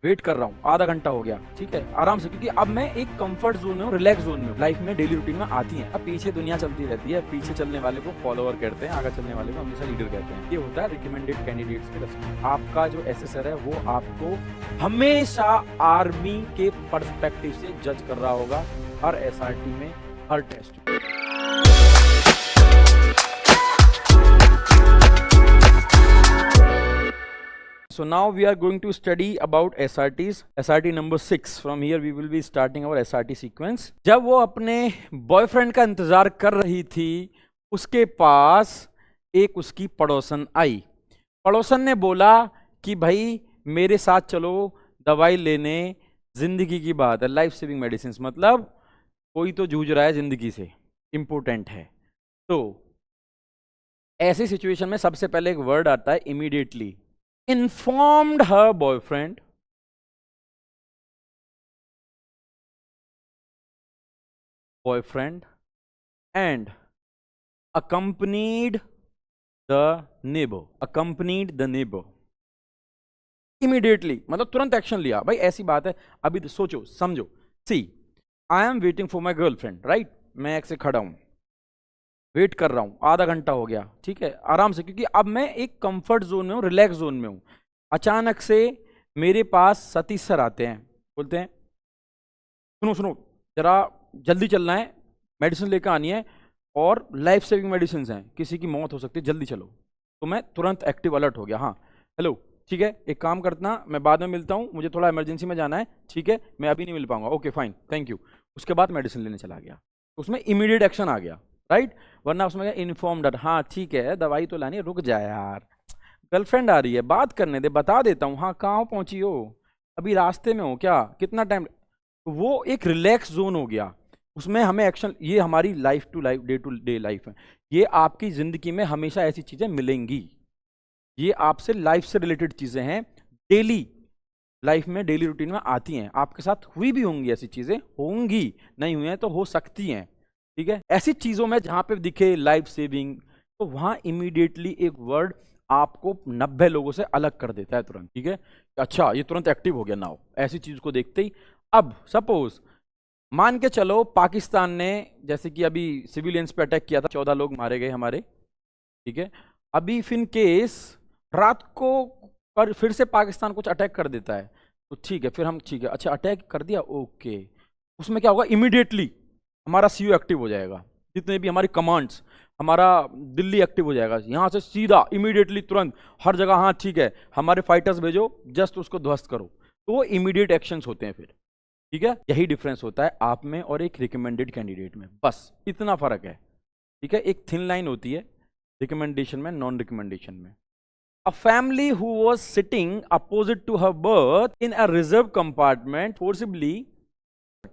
Wait कर रहा हूँ, आधा घंटा हो गया, ठीक है, आराम से, क्योंकि अब मैं एक कंफर्ट जोन में हूँ, रिलैक्स जोन में हूँ। लाइफ में डेली रूटीन में आती है। अब पीछे दुनिया चलती रहती है, पीछे चलने वाले को फॉलोअर कहते हैं, आगे चलने वाले को हमेशा लीडर कहते हैं। ये होता है रिकमेंडेड कैंडिडेट्स के रेस्पेक्ट। आपका जो एसेसर है वो आपको हमेशा आर्मी के पर्सपेक्टिव से जज कर रहा होगा, हर एसआरटी में, हर टेस्ट में। So now we are going to study about SRTs. SRT number 6. From here we will be starting our SRT sequence. जब वो अपने बॉयफ्रेंड का इंतजार कर रही थी, उसके पास एक उसकी पड़ोसन आई। पड़ोसन ने बोला कि भाई मेरे साथ चलो दवाई लेने, जिंदगी की बात है, लाइफ सेविंग मेडिसिन, मतलब कोई तो जूझ रहा है जिंदगी से, इंपॉर्टेंट है। तो ऐसी सिचुएशन में सबसे पहले एक वर्ड आता है immediately. Informed her boyfriend and accompanied the neighbor immediately, मतलब तुरंत एक्शन लिया। भाई ऐसी बात है, अभी तो सोचो समझो। See I am waiting for my girlfriend, right, मैं एक से खड़ा हूं, वेट कर रहा हूँ, आधा घंटा हो गया, ठीक है, आराम से, क्योंकि अब मैं एक कंफर्ट जोन में हूँ, रिलैक्स जोन में हूँ। अचानक से मेरे पास सतीश सर आते हैं, बोलते हैं सुनो सुनो जरा जल्दी चलना है, मेडिसिन लेकर आनी है, और लाइफ सेविंग मेडिसिन हैं, किसी की मौत हो सकती है, जल्दी चलो। तो मैं तुरंत एक्टिव अलर्ट हो गया। हाँ हेलो, ठीक है, एक काम करना, मैं बाद में मिलता हूँ, मुझे थोड़ा इमरजेंसी में जाना है, ठीक है, मैं अभी नहीं मिल पाऊंगा, ओके फाइन थैंक यू। उसके बाद मेडिसिन लेने चला गया। उसमें इमीडिएट एक्शन आ गया, राइट, वरना उसमें इन्फॉर्म्ड, हाँ ठीक है दवाई तो लानी है, रुक जाए यार, गर्लफ्रेंड आ रही है, बात करने दे, बता देता हूँ, हाँ कहाँ पहुंची हो, अभी रास्ते में हो क्या, कितना टाइम। वो एक रिलैक्स जोन हो गया, उसमें हमें एक्शन, ये हमारी लाइफ टू डे लाइफ है, ये आपकी जिंदगी में हमेशा ऐसी चीजें मिलेंगी, ये आपसे लाइफ से रिलेटेड चीजें हैं, डेली लाइफ में, डेली रूटीन में आती हैं, आपके साथ हुई भी होंगी, ऐसी चीजें होंगी, नहीं हुई हैं तो हो सकती हैं, ठीक है। ऐसी चीजों में जहां पे दिखे लाइफ सेविंग, तो वहां इमीडिएटली एक वर्ड आपको 90 लोगों से अलग कर देता है तुरंत, ठीक है, अच्छा ये तुरंत एक्टिव हो गया नाउ, ऐसी चीज को देखते ही। अब सपोज मान के चलो पाकिस्तान ने, जैसे कि अभी सिविलियंस पे अटैक किया था, 14 लोग मारे गए हमारे, ठीक है, अभी इन केस रात को पर फिर से पाकिस्तान कुछ अटैक कर देता है, तो ठीक है, फिर हम ठीक है, अच्छा अटैक कर दिया, ओके, उसमें क्या होगा, इमीडिएटली हमारा सीओ एक्टिव हो जाएगा, जितने भी हमारी कमांड्स, हमारा दिल्ली एक्टिव हो जाएगा, यहाँ से सीधा इमीडिएटली तुरंत हर जगह, हाँ ठीक है हमारे फाइटर्स भेजो, जस्ट उसको ध्वस्त करो, तो वो इमीडिएट एक्शंस होते हैं फिर, ठीक है। यही डिफरेंस होता है आप में और एक रिकमेंडेड कैंडिडेट में, बस इतना फर्क है, ठीक है। एक थिन लाइन होती है रिकमेंडेशन में, नॉन रिकमेंडेशन में। A family who was sitting opposite to her berth in a reserved compartment forcibly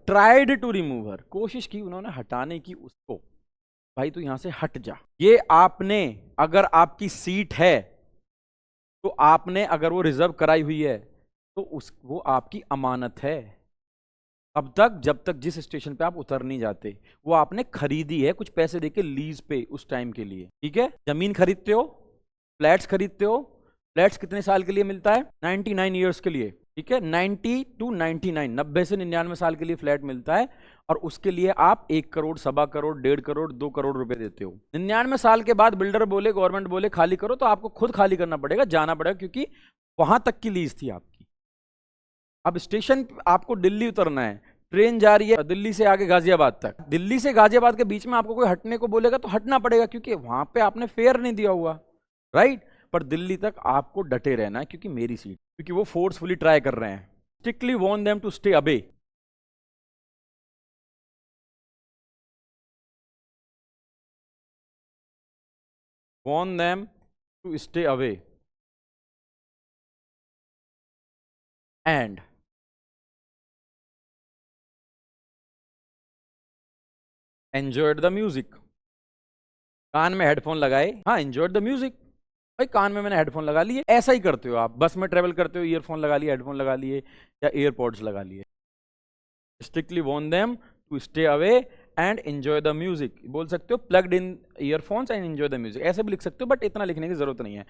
tried to remove her. कोशिश की उन्होंने हटाने की उसको, भाई तू यहां से हट जा। ये आपने, अगर आपकी सीट है तो आपने, अगर वो रिजर्व कराई हुई है तो वो आपकी अमानत है, अब तक जब तक जिस स्टेशन पे आप उतर नहीं जाते, वो आपने खरीदी है कुछ पैसे देके लीज पे उस टाइम के लिए, ठीक है। जमीन खरीदते हो, फ्लैट्स खरीदते हो, फ्लैट्स कितने साल के लिए मिलता है, 99 ईयर्स के लिए, ठीक है, 90 to 99, 90 से 99 साल के लिए फ्लैट मिलता है, और उसके लिए आप 1 करोड़, 1.25 करोड़, 1.5 करोड़, 2 करोड़ रुपए देते हो। 99 साल के बाद बिल्डर बोले, गवर्नमेंट बोले खाली करो, तो आपको खुद खाली करना पड़ेगा, जाना पड़ेगा, क्योंकि वहां तक की लीज थी आपकी। अब स्टेशन आपको दिल्ली उतरना है, ट्रेन जा रही है दिल्ली से आगे गाजियाबाद तक, दिल्ली से गाजियाबाद के बीच में आपको कोई हटने को बोलेगा तो हटना पड़ेगा, क्योंकि वहां पे आपने फेयर नहीं दिया हुआ, राइट, पर दिल्ली तक आपको डटे रहना है, क्योंकि मेरी सीट, क्योंकि वो फोर्सफुली ट्राई कर रहे हैं। Strictly warn them to stay away, warn them to stay away and enjoyed the music. कान में हेडफोन लगाए, हाँ एंजॉयड द म्यूजिक, भाई कान में मैंने हेडफोन लगा लिए, ऐसा ही करते हो आप, बस में ट्रेवल करते हो, ईयरफोन लगा लिए, हेडफोन लगा लिए, या एयरपॉड्स लगा लिए। Strictly warn them to stay away and enjoy the music, बोल सकते हो plugged in earphones and enjoy the music, ऐसे भी लिख सकते हो, बट इतना लिखने की जरूरत नहीं है।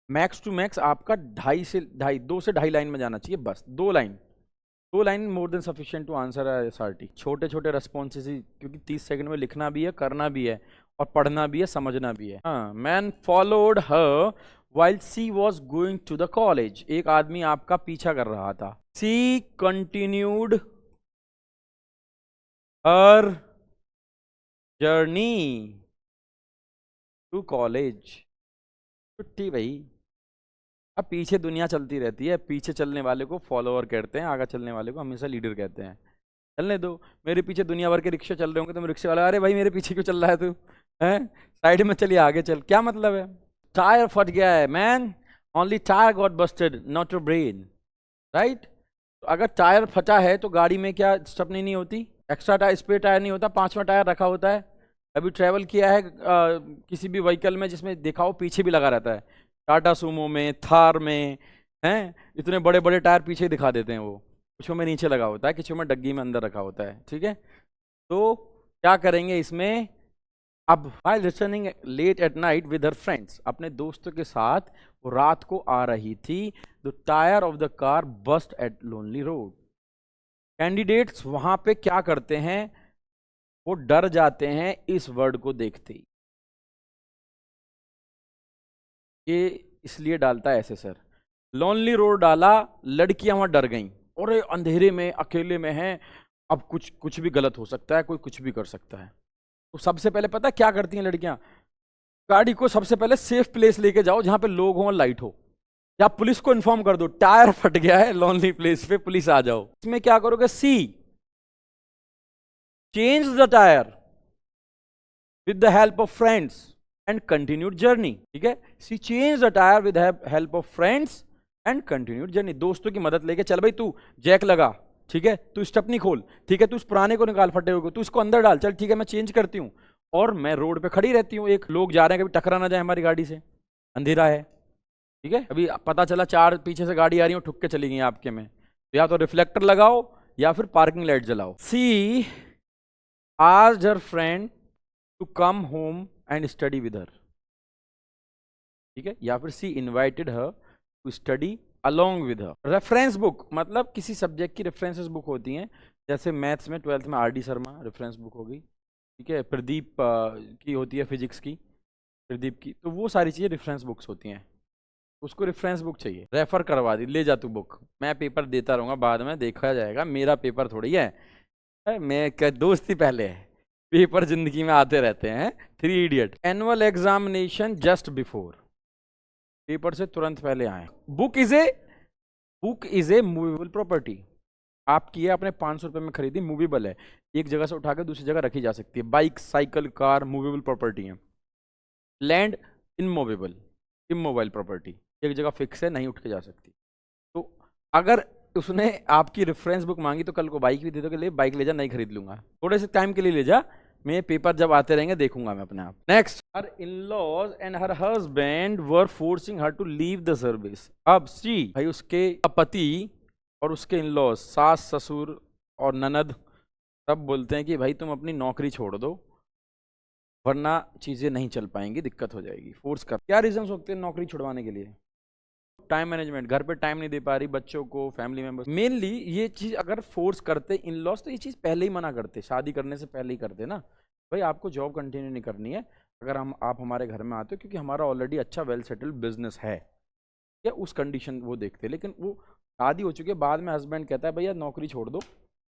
मैक्स टू मैक्स आपका 2 से 2.5 लाइन में जाना चाहिए, बस 2 line more than sufficient to answer SRT. छोटे छोटे रेस्पॉन्सेस ही, क्योंकि 30 सेकंड में लिखना भी है, करना भी है, और पढ़ना भी है, समझना भी है। हाँ, man followed her while she was going to the college। एक आदमी आपका पीछा कर रहा था। She continued her journey to college। छुट्टी भाई। अब पीछे दुनिया चलती रहती है, पीछे चलने वाले को फॉलोअर कहते हैं, आगे चलने वाले को हमेशा लीडर कहते हैं। चलने दो, मेरे पीछे दुनिया भर के रिक्शे चल रहे होंगे तो मैं रिक्शे वाला, अरे भाई मेरे पीछे क्यों चल रहा है तू, हैं साइड में चलिए, आगे चल, क्या मतलब है। टायर फट गया है man, only tyre got Busted not your brain, right. अगर टायर फटा है तो गाड़ी में क्या स्टेपनी नहीं होती, एक्स्ट्रा टायर, स्पेयर टायर नहीं होता, 5वां टायर रखा होता है। अभी ट्रैवल किया है किसी भी व्हीकल में जिसमें देखा हो पीछे भी लगा रहता है, टाटा सुमो में, थार में, हैं इतने बड़े बड़े टायर पीछे दिखा देते हैं, वो कुछ में नीचे लगा होता है, कुछ में डग्गी में अंदर रखा होता है, ठीक है। तो क्या करेंगे इसमें, अब while returning late at night with her friends, अपने दोस्तों के साथ वो रात को आ रही थी, the tyre of the car burst at lonely road. Candidates वहां पे क्या करते हैं, वो डर जाते हैं इस वर्ड को देखते ही। ये इसलिए डालता है ऐसे सर, लोनली रोड डाला, लड़कियां वहां डर गईं, और अंधेरे में अकेले में हैं, अब कुछ भी गलत हो सकता है, कोई कुछ भी कर सकता है। तो सबसे पहले पता क्या करती हैं लड़कियां, गाड़ी को सबसे पहले सेफ प्लेस लेके जाओ जहां पे लोग हो और लाइट हो, या पुलिस को इन्फॉर्म कर दो टायर फट गया है लोनली प्लेस पे, पुलिस आ जाओ। इसमें क्या करोगे, she change the tyre with the help of friends and continued journey, ठीक है। She change the tyre with help of friends and continued journey, दोस्तों की मदद लेके, चल भाई तू जैक लगा, ठीक है, तू स्टेपनी खोल, ठीक है, तू उस पुराने को निकाल फटे हुए को, तू इसको अंदर डाल, चल ठीक है मैं चेंज करती हूँ, और मैं रोड पे खड़ी रहती हूँ, एक लोग जा रहे हैं, कभी टकरा ना जाए हमारी गाड़ी से, अंधेरा है, ठीक है। अभी पता चला 4 पीछे से गाड़ी आ रही है, ठुक के चली गई आपके में, तो या तो रिफ्लेक्टर लगाओ या फिर पार्किंग लाइट जलाओ। She asked her friend to come home and study with her, ठीक है, या फिर she invited her to study along with her. Reference book मतलब किसी सब्जेक्ट की रेफरेंसेस बुक होती हैं, जैसे मैथ्स में 12th में R D Sharma reference book हो गई, ठीक है, प्रदीप की होती है फिजिक्स की, प्रदीप की, तो वो सारी चीज़ें रेफरेंस बुक्स होती हैं, उसको रेफरेंस बुक चाहिए, रेफर करवा दी, ले जा तू बुक, मैं पेपर देता रहूँगा, बाद में देखा जाएगा, मेरा पेपर थोड़ी है, मैं क्या दोस्ती पहले है, पेपर जिंदगी में आते रहते हैं। 3 idiot. Annual examination just before, paper से तुरंत पहले आए। Book is a movable property, आपकी है, आपने 500 रुपये में खरीदी, मूवेबल है, एक जगह से उठा के दूसरी जगह रखी जा सकती है, bike, cycle, car movable property है। लैंड इमोबाइल प्रॉपर्टी, एक जगह फिक्स है, नहीं उठ के जा सकती। तो अगर उसने आपकी रेफरेंस बुक मांगी तो कल को बाइक भी दे दो कि ले बाइक ले जा, नहीं खरीद लूंगा, थोड़े से टाइम के लिए ले जा, मैं पेपर जब आते रहेंगे देखूंगा मैं अपने आप। Next, her in-laws and her husband were forcing her to leave the service. अब सी भाई उसके पति और उसके इन-लॉज, सास ससुर और ननद, सब बोलते हैं कि भाई तुम अपनी नौकरी छोड़ दो वरना चीजें नहीं चल पाएंगी, दिक्कत हो जाएगी, फोर्स कर। क्या रीजन होते हैं नौकरी छुड़वाने के लिए, टाइम मैनेजमेंट, घर पे टाइम नहीं दे पा रही, बच्चों को, फैमिली मेंबर्स, मेनली ये चीज अगर फोर्स करते इन लॉज तो ये चीज पहले ही मना करते, शादी करने से पहले ही करते ना, भाई आपको जॉब कंटिन्यू नहीं करनी है अगर आप हमारे घर में आते हो, क्योंकि हमारा ऑलरेडी अच्छा वेल सेटल्ड बिजनेस है, या उस कंडीशन वो देखते। लेकिन वो शादी हो चुकी है, बाद में हस्बैंड कहता है भैया नौकरी छोड़ दो,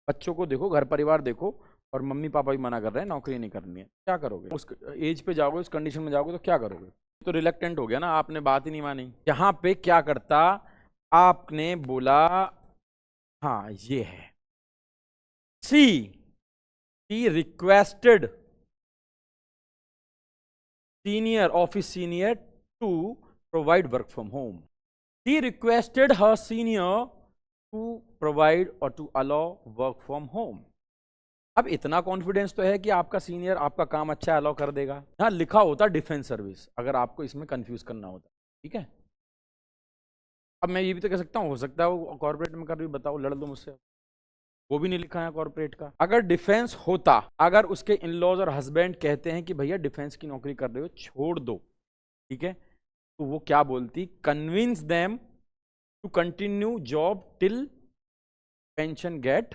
बच्चों को देखो, घर परिवार देखो, और मम्मी पापा भी मना कर रहे हैं नौकरी नहीं करनी है, क्या करोगे, उस एज पे जाओगे, उस कंडीशन में जाओगे तो क्या करोगे, तो रिलेक्टेंट हो गया ना, आपने बात ही नहीं मानी। यहाँ पे क्या करता, आपने बोला हाँ ये है, she requested office senior to provide work from home, she requested her senior to provide और to allow work from home. अब इतना कॉन्फिडेंस तो है कि आपका सीनियर आपका काम अच्छा अलाउ कर देगा, यहाँ लिखा होता डिफेंस सर्विस, अगर आपको इसमें कंफ्यूज करना होता, ठीक है। अब मैं ये भी तो कह सकता हूँ, हो सकता है वो कॉर्पोरेट में कर रही, बताओ लड़ दो मुझसे, वो भी नहीं लिखा है कॉर्पोरेट का। अगर डिफेंस होता, अगर उसके इन लॉज और हस्बैंड कहते हैं कि भैया डिफेंस की नौकरी कर रहे हो छोड़ दो, ठीक है, तो वो क्या बोलती, convince them to continue job till pension get,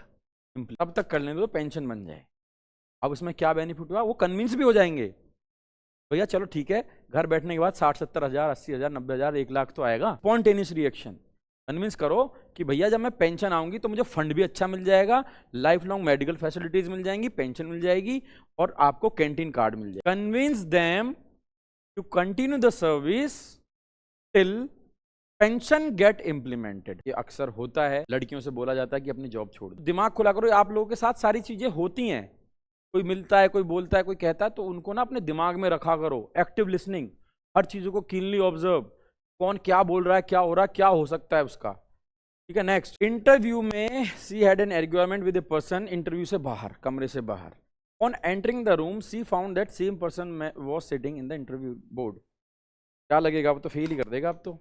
तब तक कर लेंगे तो पेंशन बन जाए। अब उसमें क्या बेनिफिट हुआ, वो कन्विंस भी हो जाएंगे, भैया चलो ठीक है, घर बैठने के बाद 60-70 हज़ार, 80 हज़ार, 90 हज़ार, 1 लाख तो आएगा। स्पॉन्टेनियस रिएक्शन, कन्विंस करो कि भैया जब मैं पेंशन आऊंगी तो मुझे फंड भी अच्छा मिल जाएगा, लाइफ लॉन्ग मेडिकल फैसिलिटीज मिल जाएंगी, पेंशन मिल जाएगी और आपको कैंटीन कार्ड मिल जाएगा। Convince them to continue the service till pension get implemented. ये अक्सर होता है, लड़कियों से बोला जाता है कि अपनी जॉब छोड़ दो। दिमाग खुला करो, आप लोगों के साथ सारी चीजें होती हैं, कोई मिलता है, कोई बोलता है, कोई कहता है, तो उनको ना अपने दिमाग में रखा करो। एक्टिव लिसनिंग, हर चीजों को कीनली ऑब्जर्व, कौन क्या बोल रहा है, क्या हो रहा है, क्या हो सकता है उसका। ठीक है, नेक्स्ट, इंटरव्यू में she had an argument with a person, interview से बाहर, कमरे से बाहर। On entering the room she found that same person was sitting in the interview board. क्या लगेगा, वो तो फेल ही कर देगा अब तो,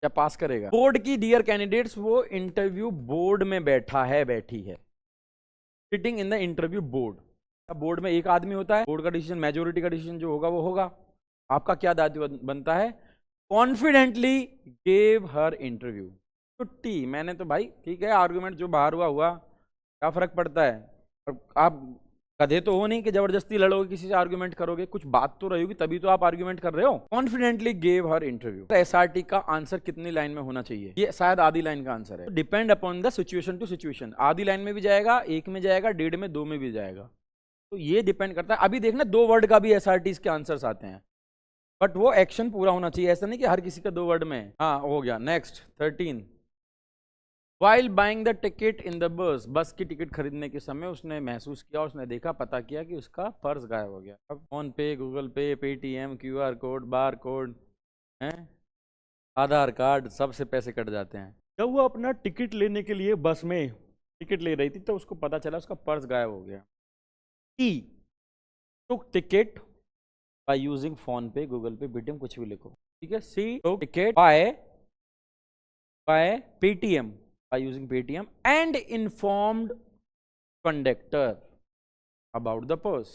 क्या पास करेगा। बोर्ड की डियर कैंडिडेट्स, वो इंटरव्यू बोर्ड में बैठा है, बैठी है, sitting in the interview board. अब बोर्ड में एक आदमी होता है, बोर्ड का डिसीजन, मेजोरिटी का डिसीजन जो होगा वो होगा। आपका क्या दायित्व बनता है, कॉन्फिडेंटली गेव हर इंटरव्यू। छुट्टी, मैंने तो भाई ठीक है, आर्गुमेंट जो बाहर हुआ हुआ, क्या फर्क पड़ता है। और आप गधे तो हो नहीं कि जबरदस्ती लड़ोगे, किसी से आर्गुमेंट करोगे, कुछ बात तो रही होगी तभी तो आप आर्गुमेंट कर रहे हो। Confidently gave her interview. SRT का आंसर कितनी लाइन में होना चाहिए, ये शायद आधी लाइन का आंसर है। Depend upon the situation to situation, आधी लाइन में भी जाएगा, एक में जाएगा, 1.5 में, 2 में भी जाएगा, तो ये डिपेंड करता है। अभी देखना 2 वर्ड का भी एसआरटी के आंसर्स आते हैं, बट वो एक्शन पूरा होना चाहिए, ऐसा नहीं कि हर किसी का 2 वर्ड में। हाँ हो गया। Next 13, while buying the ticket in the bus, बस की टिकट खरीदने के समय उसने महसूस किया, उसने देखा, पता किया कि उसका पर्स गायब हो गया। अब फोन पे, Google Pay, Paytm, QR code, bar code है, आधार कार्ड, सबसे पैसे कट जाते हैं। जब वो अपना टिकट लेने के लिए बस में टिकट ले रही थी तो उसको पता चला उसका पर्स गायब हो गया। टी took ticket by using PhonePe, Google Pay, Paytm, कुछ भी लिखो, ठीक है। She took ticket by Paytm, by using Paytm and informed conductor about the purse।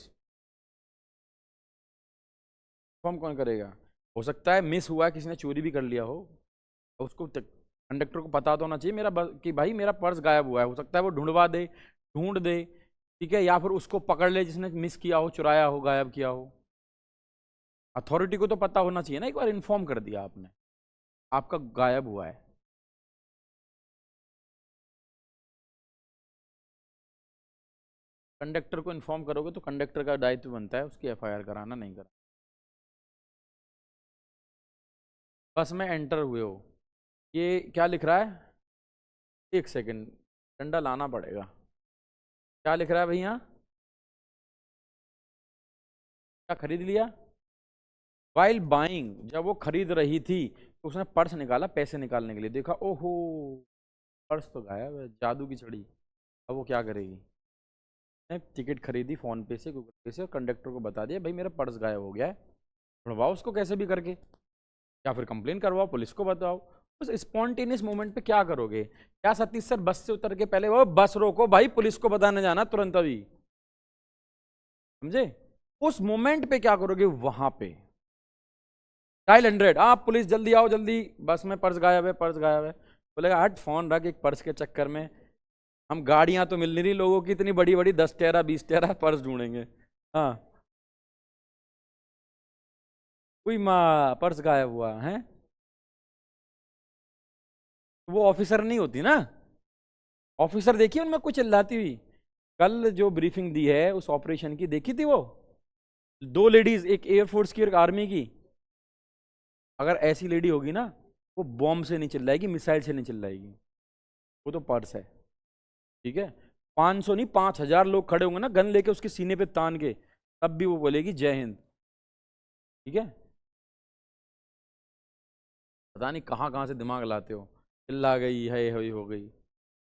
Inform कौन करेगा, हो सकता है मिस हुआ, किसी ने चोरी भी कर लिया हो, उसको कंडक्टर को पता तो होना चाहिए मेरा कि भाई मेरा पर्स गायब हुआ है, हो सकता है वो ढूंढवा दे, ढूंढ दे, ठीक है, या फिर उसको पकड़ ले जिसने मिस किया हो, चुराया हो, गायब किया हो। अथॉरिटी को तो पता होना चाहिए ना, एक बार इन्फॉर्म कर दिया आपने, आपका गायब हुआ है। कंडक्टर को इन्फॉर्म करोगे तो कंडक्टर का दायित्व बनता है उसकी एफआईआर कराना, नहीं करा। बस में एंटर हुए हो, ये क्या लिख रहा है, एक सेकंड, डंडा लाना पड़ेगा। क्या लिख रहा है भैया, क्या खरीद लिया। वाइल बाइंग, जब वो खरीद रही थी तो उसने पर्स निकाला पैसे निकालने के लिए, देखा ओहो पर्स तो गायब है, जादू की छड़ी। अब वो क्या करेगी, टिकट खरीदी फोन पे से, गूगल पे से, और कंडक्टर को बता दिया भाई मेरा पर्स गायब हो गया है, ढूंढवाओ उसको कैसे भी करके, या फिर कंप्लेन करवाओ, पुलिस को बताओ। उस स्पॉन्टेनियस मोमेंट पे क्या करोगे, क्या सतीश सर बस से उतर के पहले वो बस रोको भाई, पुलिस को बताने जाना तुरंत अभी, समझे। उस मोमेंट पे क्या करोगे, वहां पे डायल 100, आप पुलिस जल्दी आओ, जल्दी बस में पर्स गायब है, पर्स गायब है। बोलेगा हट फोन रख, एक पर्स के चक्कर में हम गाड़ियां तो मिल नहीं रही लोगों की इतनी बड़ी बड़ी, 10 टेरा 20 टेरा पर्स ढूंढेंगे। हाँ कोई माँ पर्स गायब हुआ है, वो ऑफिसर नहीं होती ना, ऑफिसर देखिए उनमें कुछ चिल्लाती हुई। कल जो ब्रीफिंग दी है उस ऑपरेशन की देखी थी, वो 2 लेडीज, एक एयरफोर्स की और एक आर्मी की। अगर ऐसी लेडी होगी ना, वो बॉम्ब से नहीं चिल्लाएगी, मिसाइल से नहीं चिल्लाएगी, वो तो पर्स है, ठीक है। 500 नहीं 5000 लोग खड़े होंगे ना गन लेके उसके सीने पे तान के, तब भी वो बोलेगी जय हिंद, ठीक है। पता नहीं कहाँ कहाँ से दिमाग लाते हो, चिल्ला गई है हो गई।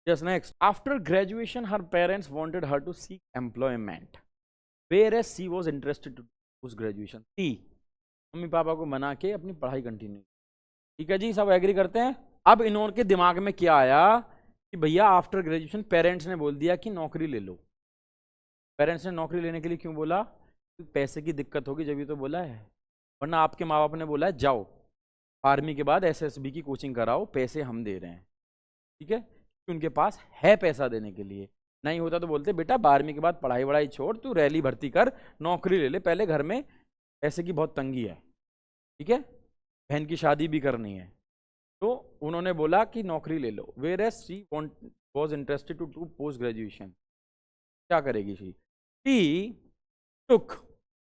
Yes next, after graduation her parents wanted her to seek employment where as she was interested to उस ग्रेजुएशन। सी मम्मी पापा को मना के अपनी पढ़ाई कंटिन्यू, ठीक है जी, सब एग्री करते हैं। अब इन्होंने दिमाग में क्या आया कि भैया आफ्टर ग्रेजुएशन पेरेंट्स ने बोल दिया कि नौकरी ले लो। पेरेंट्स ने नौकरी लेने के लिए क्यों बोला, पैसे की दिक्कत होगी जब, ये तो बोला है, वरना आपके माँ बाप ने बोला है जाओ आर्मी के बाद एसएसबी की कोचिंग कराओ, पैसे हम दे रहे हैं, ठीक है, क्योंकि उनके पास है पैसा देने के लिए। नहीं होता तो बोलते बेटा 12वीं के बाद पढ़ाई वढ़ाई छोड़, तू रैली भर्ती कर, नौकरी ले ले, पहले घर में पैसे की बहुत तंगी है, ठीक है, बहन की शादी भी करनी है। तो उन्होंने बोला कि नौकरी ले लो। Whereas she was interested to do post graduation. क्या करेगी she took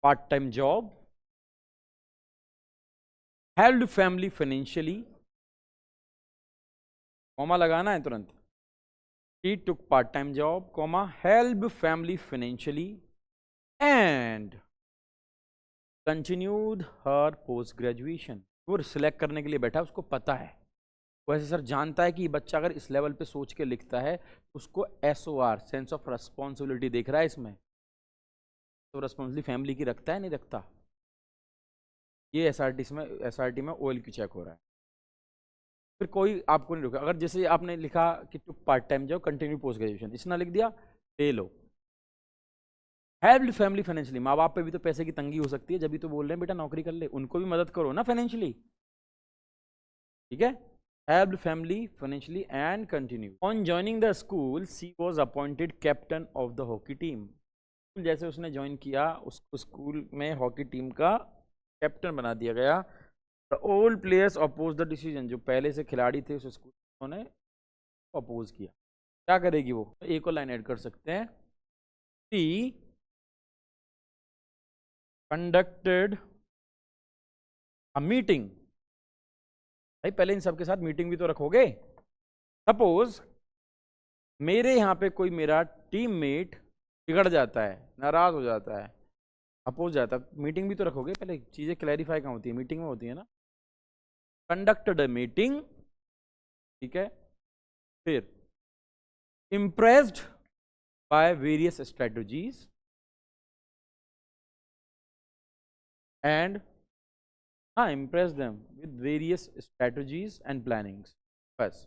part time job, held family financially, comma लगाना है तुरंत, she took part time job, comma, helped family financially and continued her post graduation। वो select करने के लिए बैठा, उसको पता है, वो ऐसे सर जानता है कि ये बच्चा अगर इस लेवल पे सोच के लिखता है उसको SOR सेंस ऑफ रेस्पॉन्सिबिलिटी देख रहा है इसमें, तो रेस्पॉन्सिबिलिटी फैमिली की रखता है नहीं रखता। ये SRT में OLQ चेक हो रहा है। फिर कोई आपको नहीं रोका, अगर जैसे आपने लिखा कि to part time job continue post graduation, इसने लिख दिया ले लो। हेल्प्ड फैमिली फाइनेंशियली, माँ बाप पे भी तो पैसे की तंगी हो सकती है, जब भी तो बोल रहे हैं बेटा नौकरी कर ले, उनको भी मदद करो ना फाइनेंशियली, ठीक है। Helped family financially and continue. On joining the school she was appointed captain of the hockey team. जैसे उसने ज्वाइन किया उसको स्कूल में हॉकी टीम का कैप्टन बना दिया गया। All players oppose the decision, जो पहले से खिलाड़ी थे उस स्कूल उन्होंने अपोज किया। क्या करेगी वो, एक और लाइन ऐड कर सकते हैं, शी कंडक्टेड अ मीटिंग। भाई पहले इन सबके साथ मीटिंग भी तो रखोगे। सपोज मेरे यहाँ पे कोई मेरा टीममेट बिगड़ जाता है, नाराज हो जाता है, अपोज जाता है, मीटिंग भी तो रखोगे, पहले चीजें क्लैरिफाई कहाँ होती है, मीटिंग में होती है ना। कंडक्टेड अ मीटिंग, ठीक है, फिर impressed by various strategies and impress them with various strategies and plannings। बस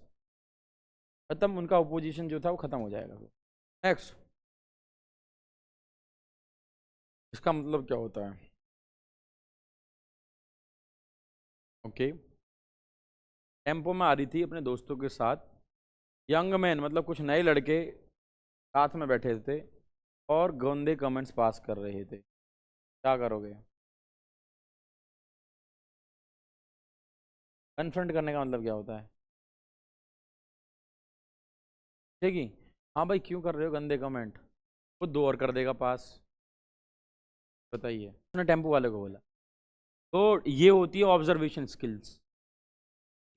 खत्म, उनका ओपोजिशन जो था वो खत्म हो जाएगा। नेक्स्ट, इसका मतलब क्या होता है, ओके, टेम्पो में आ रही थी अपने दोस्तों के साथ, यंग मैन मतलब कुछ नए लड़के साथ में बैठे थे और गंदे कमेंट्स पास कर रहे थे, क्या करोगे। कन्फ्रंट करने का मतलब क्या होता है, ठीक है, हाँ भाई क्यों कर रहे हो गंदे कमेंट, वो दो और कर देगा पास, बताइए, उसने टेम्पो वाले को बोला। तो ये होती है ऑब्जर्वेशन स्किल्स,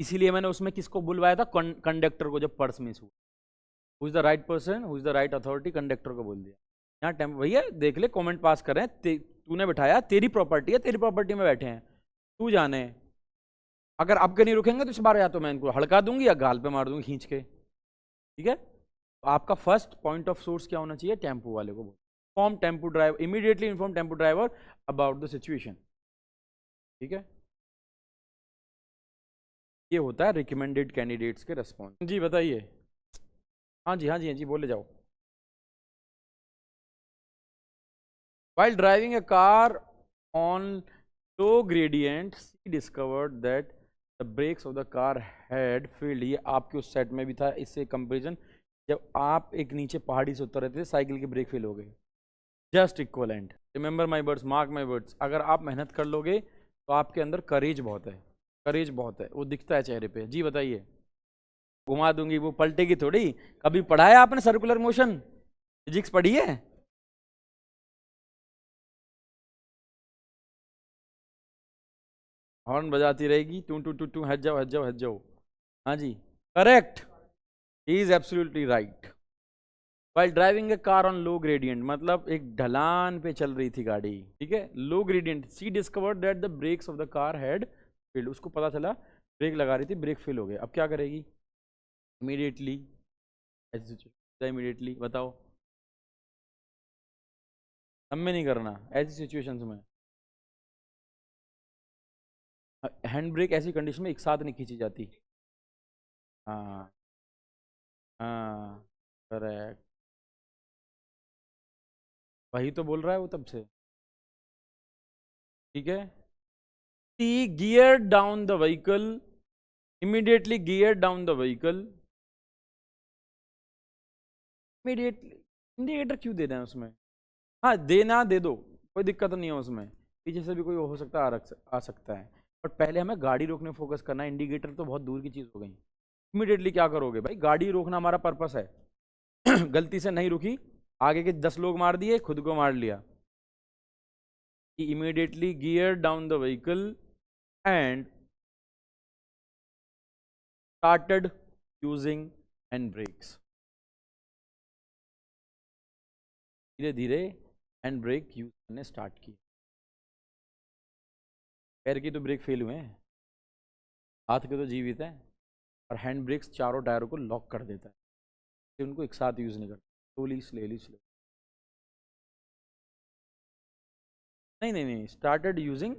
इसीलिए मैंने उसमें किसको बुलवाया था, कंडक्टर को, जब पर्स मिस हुआ, who is the right person, who is the right authority, conductor को बोल दिया। यहाँ टेम्पो भैया देख ले कमेंट पास कर रहे हैं, तूने बिठाया, तेरी प्रॉपर्टी है, तेरी प्रॉपर्टी में बैठे हैं, तू जाने, अगर आपके नहीं रुकेंगे तो इस बार या तो मैं इनको हड़का दूंगी या गाल पे मार दूंगी खींच के, ठीक है। तो आपका फर्स्ट पॉइंट ऑफ सोर्स क्या होना चाहिए, टेम्पो वाले को inform tempo driver, immediately inform tempo driver about the situation, ठीक है। ये होता है रिकमेंडेड कैंडिडेट्स के रेस्पॉन्स। जी बताइए, हाँ जी हाँ जी हाँ जी बोले जाओ। While driving a car on low gradient, she discovered that the brakes of the car had failed। ये आपके उस सेट में भी था, इससे कंपेरिजन, जब आप एक नीचे पहाड़ी से उतर रहे थे साइकिल के ब्रेक फेल हो गए, just equivalent. Remember my words, mark my words, अगर आप मेहनत कर लोगे तो आपके अंदर करेज बहुत है, करेज बहुत है, वो दिखता है चेहरे पे। जी बताइए, घुमा दूंगी वो पलटेगी थोड़ी। कभी पढ़ा है आपने सर्कुलर मोशन, फिजिक्स पढ़ी है, हॉर्न बजाती रहेगी, टू टू टू टू, हट जाओ हट जाओ हट जाओ। हाँ जी, correct, he is absolutely right. While driving a car on low gradient, मतलब एक ढलान पे चल रही थी गाड़ी, ठीक है, low gradient, she discovered that the brakes of the car had failed, उसको पता चला ब्रेक लगा रही थी ब्रेक फेल हो गए, अब क्या करेगी, इमीडिएटली, इमीडिएटली बताओ, हमें नहीं करना ऐसी सिचुएशंस में, हैंड ब्रेक ऐसी कंडीशन में एक साथ नहीं खींची जाती। हाँ हाँ, करेक्ट, वही तो बोल रहा है वो तब से, ठीक है। he geared down the vehicle, immediately geared down the vehicle, immediately indicator क्यों दे रहे हैं उसमें? हाँ देना दे दो, कोई दिक्कत नहीं है उसमें, पीछे से भी कोई हो सकता है आ सकता है, बट पहले हमें गाड़ी रोकने फोकस करना है। इंडिकेटर तो बहुत दूर की चीज़ हो गई। इमीडिएटली क्या करोगे भाई? गाड़ी रोकना हमारा पर्पस है। गलती से नहीं रुकी, आगे के 10 लोग मार दिए, खुद को मार लिया। He immediately geared down the vehicle and started using handbrakes. धीरे धीरे हैंड ब्रेक यूज करने स्टार्ट किए। पैर की तो ब्रेक फेल हुए हैं, हाथ के तो जीवित हैं, और हैंड ब्रेक्स चारों टायरों को लॉक कर देता है, तो उनको एक साथ यूज नहीं करता, स्लोली स्लेली स्लो। नहीं, स्टार्टेड यूजिंग,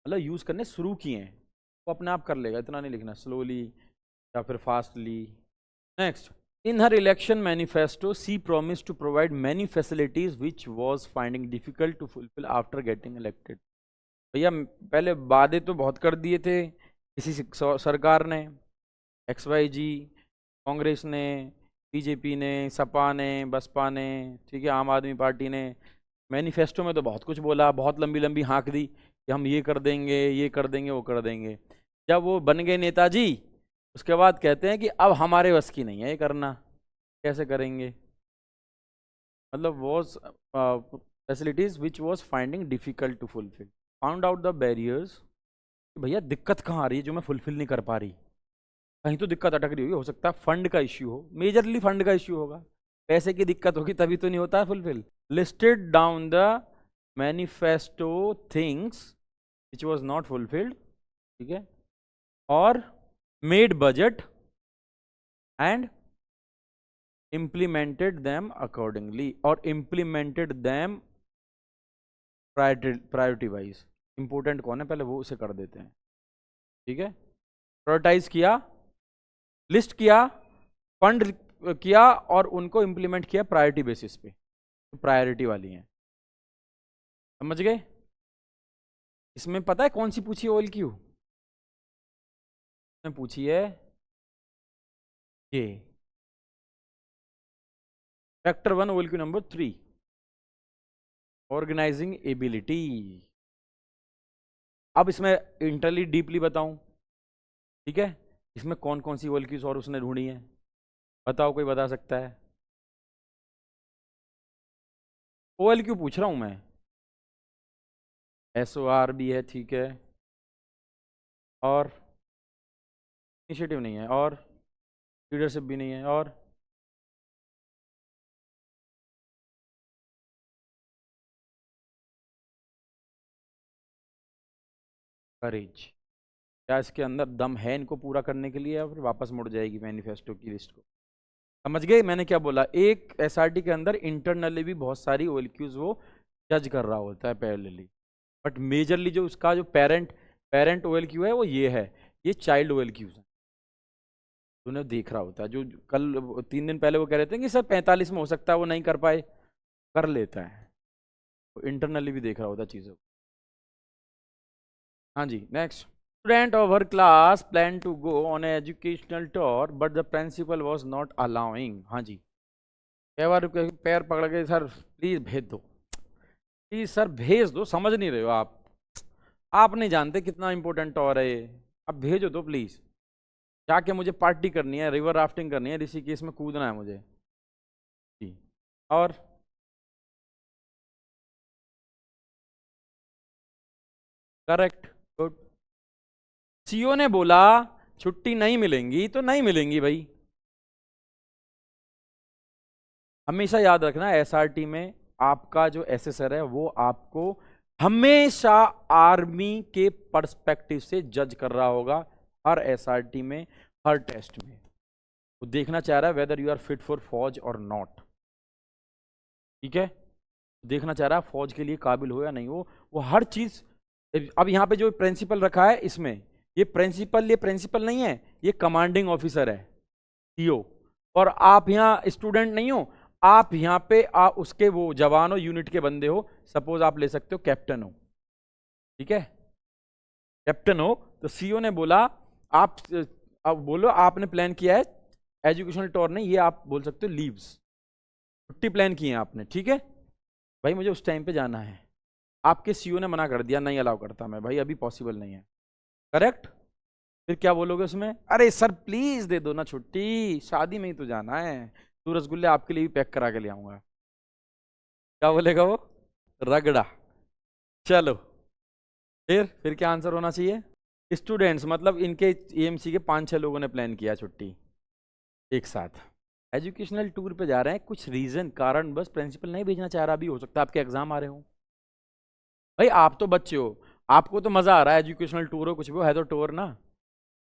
मतलब यूज करने शुरू किए हैं, वो अपने आप कर लेगा, इतना नहीं लिखना, स्लोली या फिर fastly. Next, in her election manifesto she promised to provide many facilities which was finding difficult to fulfill after getting elected। भैया पहले वादे तो बहुत कर दिए थे किसी सरकार ने, XYG, कांग्रेस ने, बीजेपी ने, सपा ने, बसपा ने, ठीक है, आम आदमी पार्टी ने। मैनिफेस्टो में तो बहुत कुछ बोला, बहुत लंबी लंबी हाँक दी कि हम ये कर देंगे, ये कर देंगे, वो कर देंगे। जब वो बन गए नेताजी, उसके बाद कहते हैं कि अब हमारे बस की नहीं है ये करना, कैसे करेंगे? मतलब was facilities which was finding difficult to fulfil, found out the barriers. भैया दिक्कत कहाँ आ रही है जो मैं फुलफिल नहीं कर पा रही? कहीं तो दिक्कत अटक रही होगी, हो सकता है फंड का इश्यू हो, मेजरली फंड का इश्यू होगा, पैसे की दिक्कत होगी तभी तो नहीं होता fulfil. Listed down the manifesto things which was not fulfilled, ठीक है, और made budget and implemented them accordingly, और implemented them priority wise। important कौन है पहले वो उसे कर देते हैं, ठीक है। प्रायोरिटाइज किया, लिस्ट किया, फंड किया, और उनको इंप्लीमेंट किया प्रायोरिटी बेसिस पे, तो प्रायोरिटी वाली हैं, समझ गए? इसमें पता है कौन सी पूछी है OLQ? पूछी है ये factor 1 OLQ number 3, organising ability. अब इसमें इंटरली डीपली बताऊं, ठीक है, इसमें कौन कौन सी OLQs और उसने ढूंढी है, बताओ, कोई बता सकता है? OLQ पूछ रहा हूं मैं, SOR भी है, ठीक है, और इनिशिएटिव नहीं है, और लीडरशिप भी नहीं है, और करेज। क्या इसके अंदर दम है इनको पूरा करने के लिए, या फिर वापस मुड़ जाएगी मैनिफेस्टो की लिस्ट को? समझ गए मैंने क्या बोला? एक SRT के अंदर इंटरनली भी बहुत सारी OLQs वो जज कर रहा होता है पैरेलली, बट मेजरली जो उसका जो पेरेंट OLQ है वो ये है, ये चाइल्ड OLQs है, उन्हें देख रहा होता है। जो कल 3 दिन पहले वो कह रहे थे कि सर 45 में हो सकता है वो नहीं कर पाए, कर लेता है, तो इंटरनली भी देख रहा होता है चीज़ों को। हाँ जी, next, student of her class plan to go on educational tour but the principal was not allowing. हाँ जी, कई बार पैर पकड़ के सर प्लीज भेज दो, प्लीज सर भेज दो, समझ नहीं रहे हो आप नहीं जानते कितना इंपॉर्टेंट टूर है ये, अब भेजो तो प्लीज, जाके मुझे पार्टी करनी है, रिवर राफ्टिंग करनी है, ऋषिकेश में कूदना है मुझे जी। और करेक्ट, गुड। सीओ ने बोला छुट्टी नहीं मिलेंगी तो नहीं मिलेंगी भाई। हमेशा याद रखना SRT में आपका जो एसेसर है वो आपको हमेशा आर्मी के पर्सपेक्टिव से जज कर रहा होगा, हर SRT में, हर टेस्ट में। वो देखना चाह रहा है whether you are fit for फौज और नॉट, ठीक है, देखना चाह रहा है फौज के लिए काबिल हो या नहीं हो, वो हर चीज। अब यहाँ पे जो प्रिंसिपल रखा है इसमें, ये प्रिंसिपल नहीं है, ये कमांडिंग ऑफिसर है, CO, और आप यहाँ स्टूडेंट नहीं हो, आप यहाँ पे उसके वो जवान हो, यूनिट के बंदे हो, सपोज आप ले सकते हो कैप्टन हो, ठीक है। कैप्टन हो तो सीईओ ने बोला आप अब बोलो आपने प्लान किया है एजुकेशनल टूर नहीं, ये आप बोल सकते हो लीव्स, छुट्टी प्लान की है आपने, ठीक है भाई मुझे उस टाइम पे जाना है, आपके सीईओ ने मना कर दिया नहीं अलाउ करता मैं, भाई अभी पॉसिबल नहीं है, करेक्ट। फिर क्या बोलोगे उसमें, अरे सर प्लीज दे दो ना छुट्टी, शादी में ही तो जाना है, तो रसगुल्ले आपके लिए भी पैक करा के ले आऊंगा, क्या बोलेगा वो, रगड़ा। चलो फिर क्या आंसर होना चाहिए, स्टूडेंट्स मतलब इनके एएमसी के 5-6 लोगों ने प्लान किया छुट्टी एक साथ, एजुकेशनल टूर पे जा रहे हैं, कुछ रीजन कारण बस प्रिंसिपल नहीं भेजना चाह रहा, भी हो सकता है आपके एग्जाम आ रहे हो, भाई आप तो बच्चे हो, आपको तो मजा आ रहा है, एजुकेशनल टूर हो कुछ भी हो, है तो टूर ना,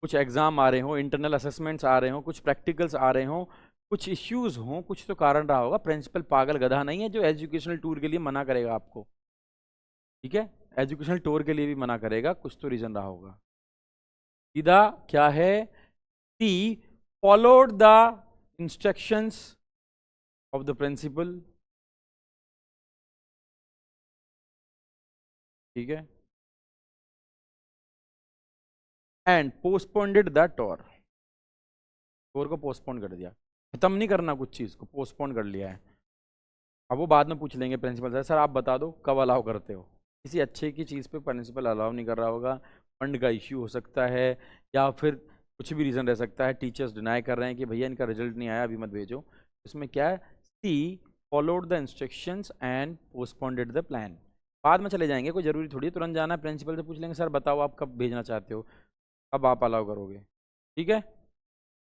कुछ एग्जाम आ रहे हो, इंटरनल असेसमेंट्स आ रहे हो, कुछ प्रैक्टिकल्स आ रहे हो, कुछ इश्यूज हो, कुछ तो कारण रहा होगा, प्रिंसिपल पागल गधा नहीं है जो एजुकेशनल टूर के लिए मना करेगा आपको, ठीक है, एजुकेशनल टूर के लिए भी मना करेगा, कुछ तो रीजन रहा होगा। सीधा क्या है, she followed the instructions of the principal, ठीक है, and postponed the tour, tour को पोस्टपोन कर दिया, खत्म नहीं करना कुछ चीज को, पोस्टपोन कर लिया है। अब वो बाद में पूछ लेंगे प्रिंसिपल से, सर आप बता दो कब अलाउ करते हो, किसी अच्छे की चीज़ पे प्रिंसिपल अलाउ नहीं कर रहा होगा, फंड का इश्यू हो सकता है, या फिर कुछ भी रीज़न रह सकता है, टीचर्स डिनाई कर रहे हैं कि भैया इनका रिजल्ट नहीं आया अभी मत भेजो, इसमें क्या है, she followed the instructions and postponed the plan, बाद में चले जाएंगे, कोई जरूरी थोड़ी है तुरंत जाना है, प्रिंसिपल से पूछ लेंगे सर बताओ आप कब भेजना चाहते हो, कब आप अलाउ करोगे, ठीक है,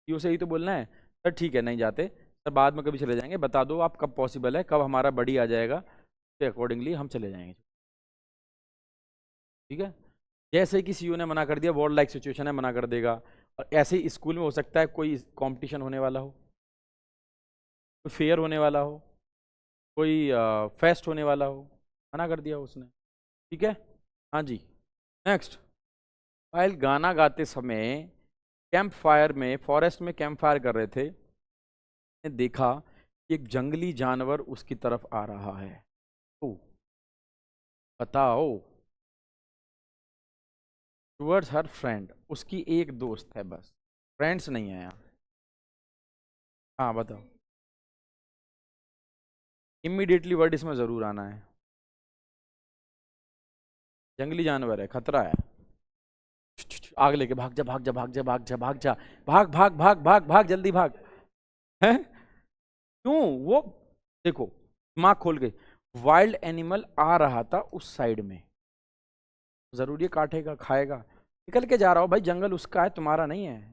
यू से ही तो बोलना है, सर ठीक है नहीं जाते सर, बाद में कभी चले जाएंगे, बता दो आप कब पॉसिबल है, कब हमारा बड़ी आ जाएगा, उसके अकॉर्डिंगली हम चले जाएंगे, ठीक है। जैसे कि सीईओ ने मना कर दिया, वॉर लाइक सिचुएशन है, मना कर देगा, और ऐसे ही स्कूल में हो सकता है कोई कंपटीशन होने वाला हो, कोई फेयर होने वाला हो, कोई फेस्ट होने वाला हो, मना कर दिया उसने, ठीक है। हाँ जी, नेक्स्ट, वाइल गाना गाते समय कैंप फायर में, फॉरेस्ट में कैंप फायर कर रहे थे, देखा कि एक जंगली जानवर उसकी तरफ आ रहा है, तो बताओ, टूवर्ड्स हर फ्रेंड, उसकी एक दोस्त है बस, फ्रेंड्स नहीं है यहाँ, हाँ बताओ, इमीडिएटली वर्ड इसमें जरूर आना है, जंगली जानवर है, खतरा है, आग लेके भाग जा भाग जा भाग जा भाग जा भाग जा, भाग भाग भाग भाग भाग जल्दी भाग, है क्यों वो, देखो दिमाग खोल के, वाइल्ड एनिमल आ रहा था उस साइड में, जरूरी है काटेगा खाएगा, निकल के जा रहा हो भाई, जंगल उसका है तुम्हारा नहीं है,